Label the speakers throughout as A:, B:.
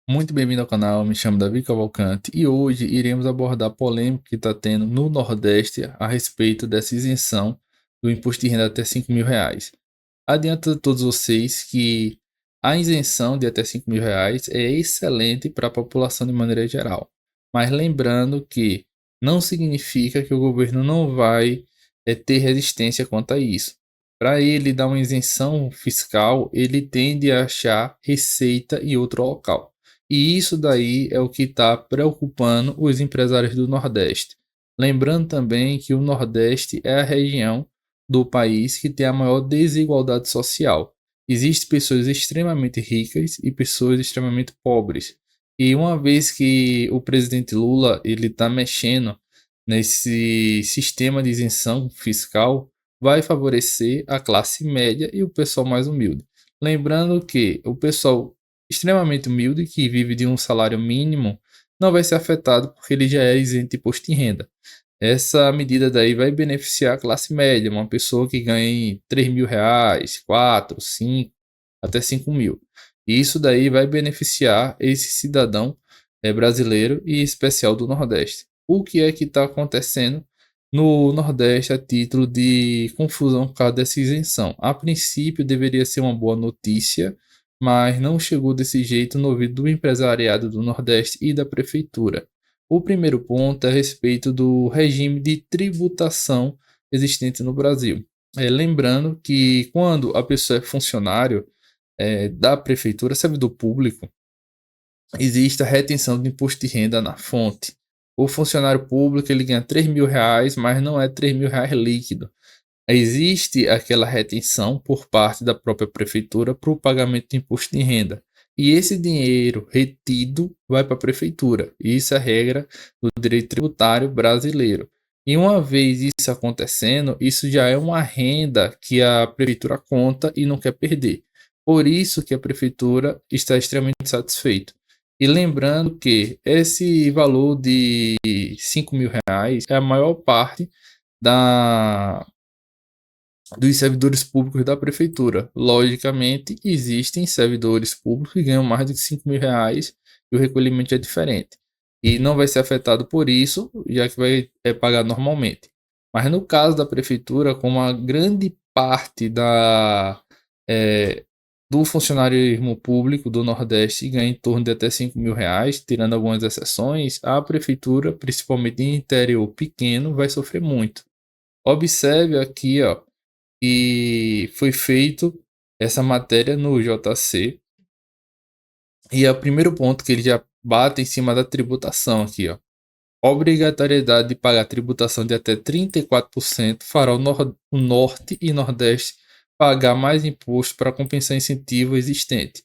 A: Muito bem-vindo ao canal, me chamo Davi Cavalcante e hoje iremos abordar a polêmica que está tendo no Nordeste a respeito dessa isenção do imposto de renda até R$ 5.000. Adianto a todos vocês que a isenção de até R$ 5.000 é excelente para a população de maneira geral, mas lembrando que não significa que o governo não vai ter resistência quanto a isso. Para ele dar uma isenção fiscal, ele tende a achar receita em outro local. E isso daí é o que está preocupando os empresários do Nordeste. Lembrando também que o Nordeste é a região do país que tem a maior desigualdade social. Existem pessoas extremamente ricas e pessoas extremamente pobres. E uma vez que o presidente Lula ele está mexendo nesse sistema de isenção fiscal, vai favorecer a classe média e o pessoal mais humilde. Lembrando que o pessoal extremamente humilde, que vive de um salário mínimo, não vai ser afetado porque ele já é isento de imposto de renda. Essa medida daí vai beneficiar a classe média, uma pessoa que ganhe R$ 3.000, 4, 5, até 5.000. E isso daí vai beneficiar esse cidadão brasileiro e especial do Nordeste. O que é que está acontecendo no Nordeste a título de confusão por causa dessa isenção? A princípio deveria ser uma boa notícia, mas não chegou desse jeito no ouvido do empresariado do Nordeste e da prefeitura. O primeiro ponto é a respeito do regime de tributação existente no Brasil. Lembrando que quando a pessoa é funcionário da prefeitura, servidor público, existe a retenção do imposto de renda na fonte. O funcionário público ele ganha R$ 3.000, mas não é R$ 3.000 líquido. Existe aquela retenção por parte da própria prefeitura para o pagamento de imposto de renda. E esse dinheiro retido vai para a prefeitura. Isso é a regra do direito tributário brasileiro. E uma vez isso acontecendo, isso já é uma renda que a prefeitura conta e não quer perder. Por isso que a prefeitura está extremamente satisfeita. E lembrando que esse valor de R$ 5.000 é a maior parte da dos servidores públicos da prefeitura. Logicamente, existem servidores públicos que ganham mais de R$ 5.000 e o recolhimento é diferente. E não vai ser afetado por isso, já que vai pagar normalmente. Mas no caso da prefeitura, como a grande parte é, do funcionarismo público do Nordeste ganha em torno de até R$ 5.000, tirando algumas exceções, a prefeitura, principalmente em interior pequeno, vai sofrer muito. Observe aqui, ó, e foi feito essa matéria no JC. E é o primeiro ponto que ele já bate em cima da tributação aqui, ó. Obrigatoriedade de pagar tributação de até 34% fará o Norte e Nordeste pagar mais imposto para compensar incentivo existente.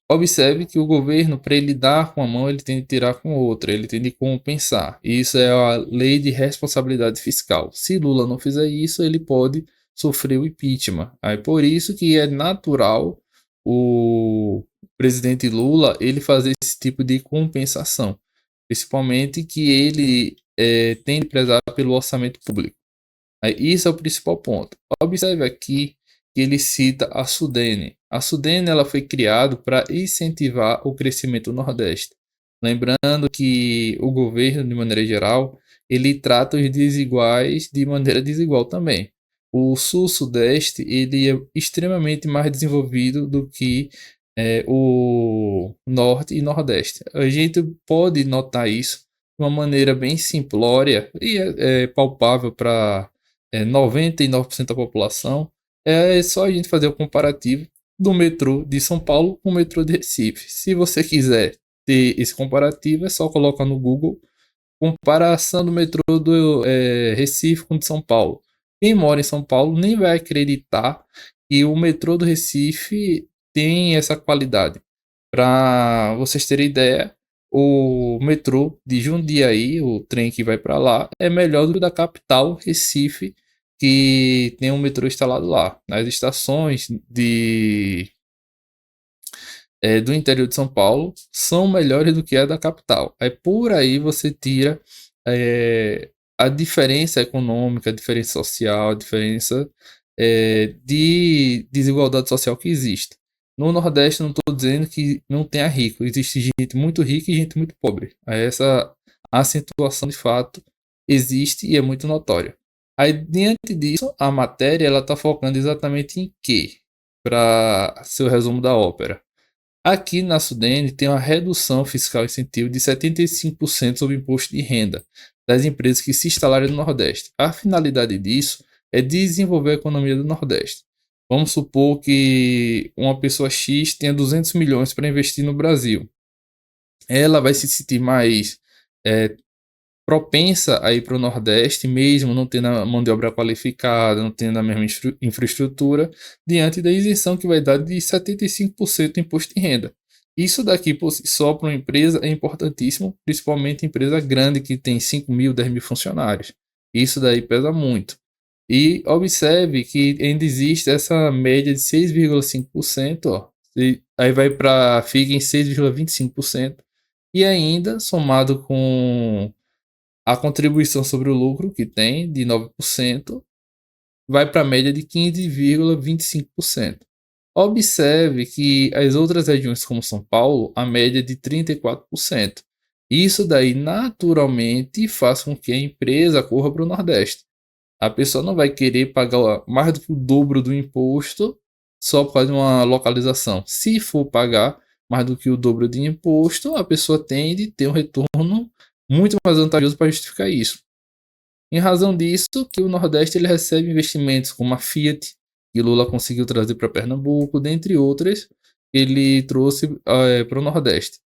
A: Observe que o governo, para ele dar com a mão, ele tem de tirar com outra, ele tem de compensar. E isso é a lei de responsabilidade fiscal. Se Lula não fizer isso, ele pode sofrer o impeachment. Aí por isso que é natural o presidente Lula ele fazer esse tipo de compensação, principalmente que ele tem de prezar pelo orçamento público. Aí, isso é o principal ponto. Observe aqui que ele cita a Sudene. A Sudene ela foi criada para incentivar o crescimento do Nordeste. Lembrando que o governo, de maneira geral, ele trata os desiguais de maneira desigual também. O Sul-Sudeste ele é extremamente mais desenvolvido do que o Norte e Nordeste. A gente pode notar isso de uma maneira bem simplória e palpável para 99% da população. É só a gente fazer o comparativo do metrô de São Paulo com o metrô de Recife. Se você quiser ter esse comparativo, é só colocar no Google comparação do metrô do Recife com o de São Paulo. Quem mora em São Paulo nem vai acreditar que o metrô do Recife tem essa qualidade. Para vocês terem ideia, o metrô de Jundiaí, o trem que vai para lá, é melhor do que o da capital, Recife, que tem um metrô instalado lá. Nas estações do interior de São Paulo são melhores do que a da capital. Aí por aí você tira a diferença econômica, a diferença social, a diferença de desigualdade social que existe. No Nordeste, não estou dizendo que não tenha rico. Existe gente muito rica e gente muito pobre. Essa acentuação de fato existe e é muito notória. Aí, diante disso, a matéria ela está focando exatamente em quê? Para seu resumo da ópera. Aqui na Sudene tem uma redução fiscal incentivo de 75% sobre o imposto de renda das empresas que se instalarem no Nordeste. A finalidade disso é desenvolver a economia do Nordeste. Vamos supor que uma pessoa X tenha 200 milhões para investir no Brasil. Ela vai se sentir mais é, propensa a ir para o Nordeste, mesmo não tendo a mão de obra qualificada, não tendo a mesma infraestrutura, diante da isenção que vai dar de 75% do imposto de renda. Isso daqui por si só para uma empresa é importantíssimo, principalmente empresa grande que tem 5 mil, 10 mil funcionários. Isso daí pesa muito. E observe que ainda existe essa média de 6,5%, ó. E aí vai para fica em 6,25%. E ainda somado com a contribuição sobre o lucro, que tem de 9%, vai para a média de 15,25%. Observe que as outras regiões, como São Paulo, a média é de 34%. Isso daí naturalmente faz com que a empresa corra para o Nordeste. A pessoa não vai querer pagar mais do que o dobro do imposto só por causa de uma localização. Se for pagar mais do que o dobro de imposto, a pessoa tende a ter um retorno muito mais vantajoso para justificar isso. Em razão disso, que o Nordeste ele recebe investimentos como a Fiat, que Lula conseguiu trazer para Pernambuco, dentre outras, ele trouxe para o Nordeste.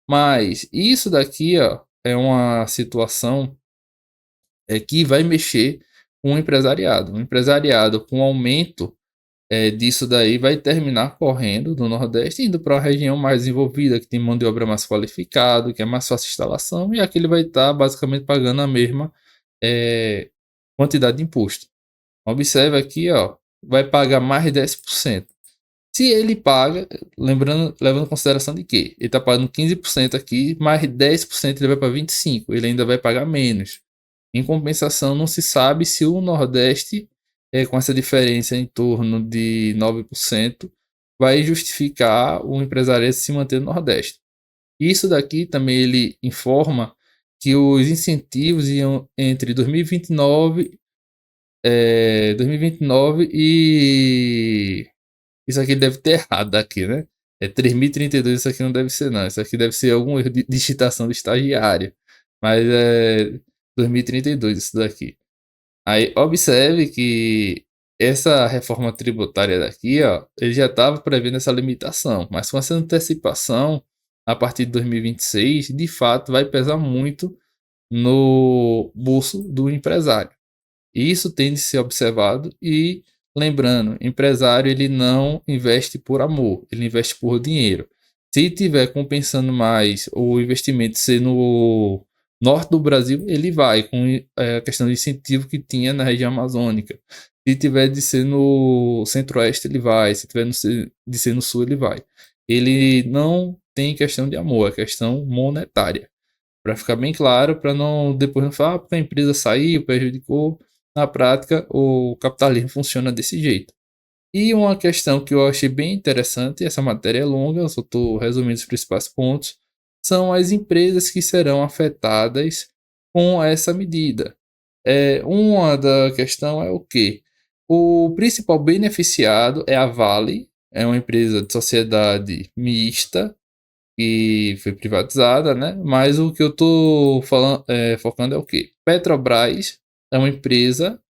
A: Mas isso daqui ó, é uma situação que vai mexer com o empresariado. O empresariado, com o aumento disso daí, vai terminar correndo do Nordeste, indo para uma região mais desenvolvida, que tem mão de obra mais qualificada, que é mais fácil instalação, e aqui ele vai estar basicamente pagando a mesma quantidade de imposto. Observe aqui, ó, vai pagar mais de 10%. Se ele paga, levando em consideração de que ele está pagando 15% aqui, mais 10% ele vai para 25%, ele ainda vai pagar menos. Em compensação, não se sabe se o Nordeste, com essa diferença em torno de 9%, vai justificar o empresário se manter no Nordeste. Isso daqui também ele informa que os incentivos iam entre 2029, 2029 e... Isso aqui deve ter errado aqui, né? É 3032, isso aqui não deve ser não. Isso aqui deve ser algum erro de digitação do estagiário. Mas é 2032 isso daqui. Aí observe que essa reforma tributária daqui, ó, ele já estava prevendo essa limitação, mas com essa antecipação, a partir de 2026, de fato vai pesar muito no bolso do empresário. Isso tem de ser observado e lembrando, empresário ele não investe por amor, ele investe por dinheiro. Se tiver compensando mais o investimento ser no norte do Brasil, ele vai com a questão de incentivo que tinha na região amazônica. Se tiver de ser no centro-oeste, ele vai. Se tiver de ser no sul, ele vai. Ele não tem questão de amor, é questão monetária. Para ficar bem claro, para não depois não falar porque a empresa saiu, prejudicou. Na prática, o capitalismo funciona desse jeito. E uma questão que eu achei bem interessante, essa matéria é longa, eu só estou resumindo os principais pontos, são as empresas que serão afetadas com essa medida. Uma da questão é o quê? O principal beneficiado é a Vale, é uma empresa de sociedade mista, que foi privatizada, né? Mas o que eu estou falando, focando é o quê? Petrobras é uma empresa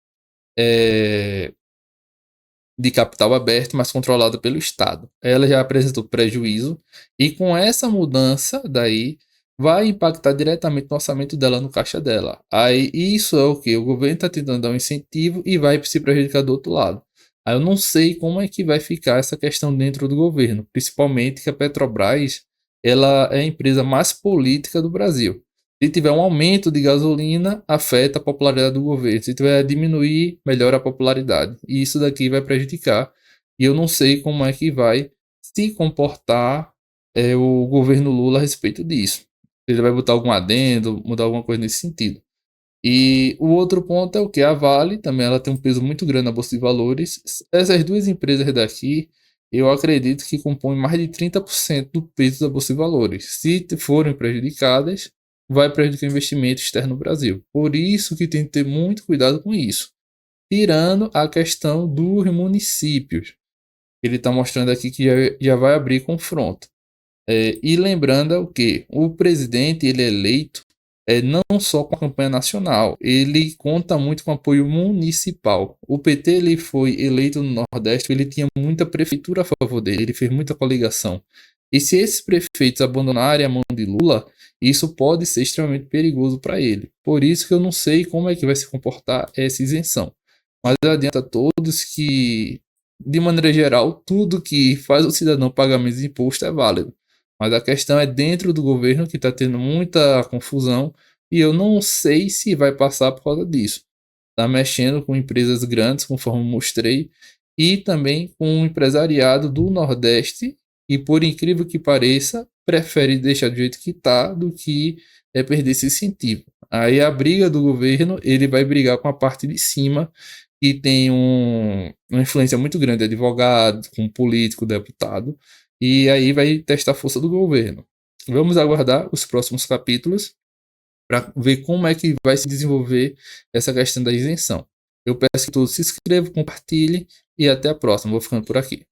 A: de capital aberto, mas controlada pelo Estado. Ela já apresentou prejuízo e com essa mudança daí vai impactar diretamente no orçamento dela, no caixa dela. Aí isso é o que? O governo está tentando dar um incentivo e vai se prejudicar do outro lado. Aí eu não sei como é que vai ficar essa questão dentro do governo, principalmente que a Petrobras ela é a empresa mais política do Brasil. Se tiver um aumento de gasolina, afeta a popularidade do governo. Se tiver a diminuir, melhora a popularidade. E isso daqui vai prejudicar. E eu não sei como é que vai se comportar o governo Lula a respeito disso. Ele vai botar algum adendo, mudar alguma coisa nesse sentido. E o outro ponto é o que? A Vale também ela tem um peso muito grande na Bolsa de Valores. Essas duas empresas daqui, eu acredito que compõe mais de 30% do peso da Bolsa de Valores. Se forem prejudicadas, vai prejudicar o investimento externo no Brasil. Por isso que tem que ter muito cuidado com isso. Tirando a questão dos municípios. Ele está mostrando aqui que já vai abrir confronto. E lembrando o que o presidente ele é eleito não só com a campanha nacional, ele conta muito com apoio municipal. O PT ele foi eleito no Nordeste, ele tinha muita prefeitura a favor dele, ele fez muita coligação. E se esses prefeitos abandonarem a mão de Lula, isso pode ser extremamente perigoso para ele. Por isso que eu não sei como é que vai se comportar essa isenção. Mas adianta a todos que, de maneira geral, tudo que faz o cidadão pagar menos imposto é válido. Mas a questão é dentro do governo que está tendo muita confusão e eu não sei se vai passar por causa disso. Está mexendo com empresas grandes, conforme mostrei, e também com o empresariado do Nordeste, e por incrível que pareça, prefere deixar do jeito que está do que perder esse incentivo. Aí a briga do governo, ele vai brigar com a parte de cima, que tem uma influência muito grande, advogado, com político, deputado, e aí vai testar a força do governo. Vamos aguardar os próximos capítulos para ver como é que vai se desenvolver essa questão da isenção. Eu peço que todos se inscrevam, compartilhem e até a próxima. Vou ficando por aqui.